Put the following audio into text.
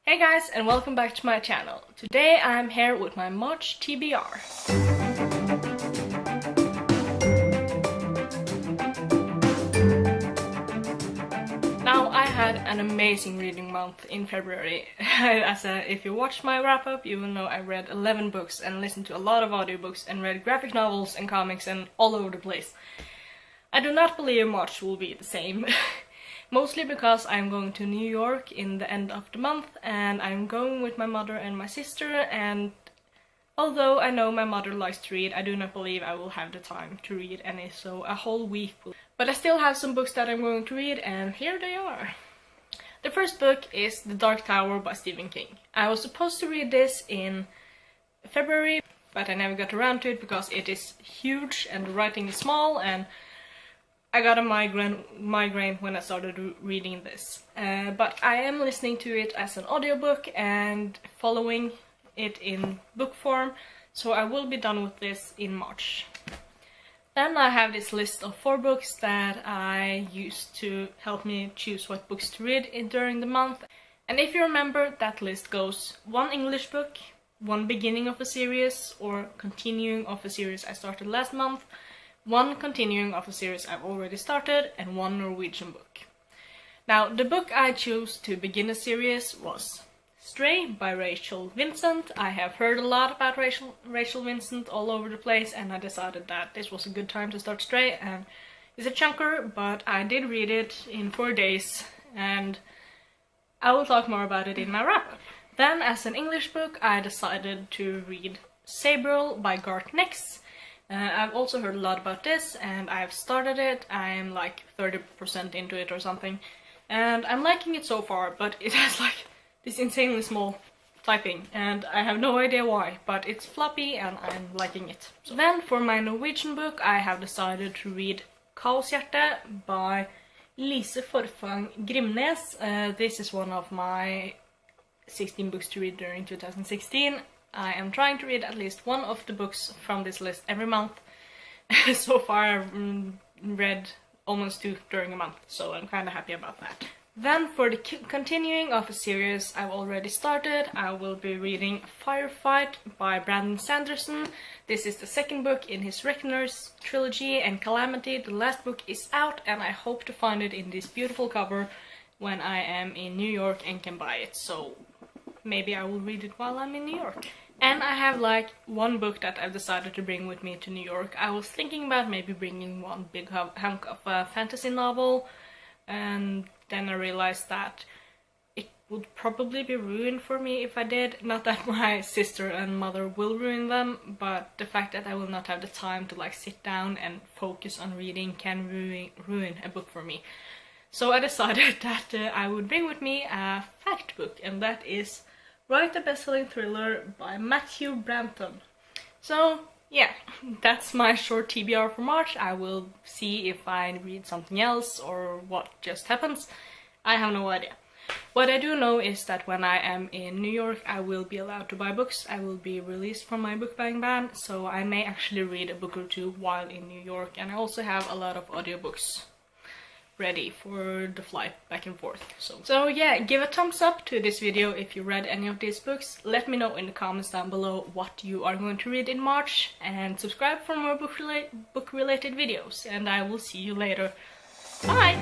Hey guys, and welcome back to my channel. Today I'm here with my March TBR. Now, I had an amazing reading month in February. If you watched my wrap-up, you will know I read 11 books and listened to a lot of audiobooks and read graphic novels and comics and all over the place. I do not believe March will be the same. Mostly because I'm going to New York in the end of the month, and I'm going with my mother and my sister, and although I know my mother likes to read, I do not believe I will have the time to read any, so a whole week will... But I still have some books that I'm going to read, and here they are. The first book is The Dark Tower by Stephen King. I was supposed to read this in February, but I never got around to it because it is huge and the writing is small, and I got a migraine when I started reading this. But I am listening to it as an audiobook and following it in book form, so I will be done with this in March. Then I have this list of 4 books that I used to help me choose what books to read during the month. And if you remember, that list goes 1 English book, 1 beginning of a series or continuing of a series I started last month, 1 continuing of a series I've already started, and 1 Norwegian book. Now, the book I chose to begin a series was Stray by Rachel Vincent. I have heard a lot about Rachel Vincent all over the place, and I decided that this was a good time to start Stray, and it's a chunker, but I did read it in 4 days, and I will talk more about it in my wrap-up. Then, as an English book, I decided to read Sabril by Garth Nix. I've also heard a lot about this, and I've started it. I'm like 30% into it or something, and I'm liking it so far, but it has like this insanely small typing, and I have no idea why, but it's floppy and I'm liking it. So then, for my Norwegian book, I have decided to read Kaoshjerte by Lise Forfang Grimnes. This is one of my 16 books to read during 2016. I am trying to read at least 1 of the books from this list every month. So far I've read almost 2 during a month, so I'm kind of happy about that. Then for the continuing of a series I've already started, I will be reading Firefight by Brandon Sanderson. This is the 2nd book in his Reckoners trilogy, and Calamity, the last book, is out, and I hope to find it in this beautiful cover when I am in New York and can buy it, so maybe I will read it while I'm in New York. And I have like 1 book that I've decided to bring with me to New York. I was thinking about maybe bringing 1 big hunk of a fantasy novel, and then I realized that it would probably be ruined for me if I did. Not that my sister and mother will ruin them, but the fact that I will not have the time to like sit down and focus on reading can ruin a book for me. So I decided that I would bring with me a fact book, and that is Write a Best-Selling Thriller by Matthew Branton. So yeah, that's my short TBR for March. I will see if I read something else or what just happens. I have no idea. What I do know is that when I am in New York, I will be allowed to buy books. I will be released from my book buying ban, so I may actually read a book or 2 while in New York, and I also have a lot of audiobooks ready for the flight back and forth. So yeah, give a thumbs up to this video if you read any of these books. Let me know in the comments down below what you are going to read in March, and subscribe for more book related videos, and I will see you later. Bye!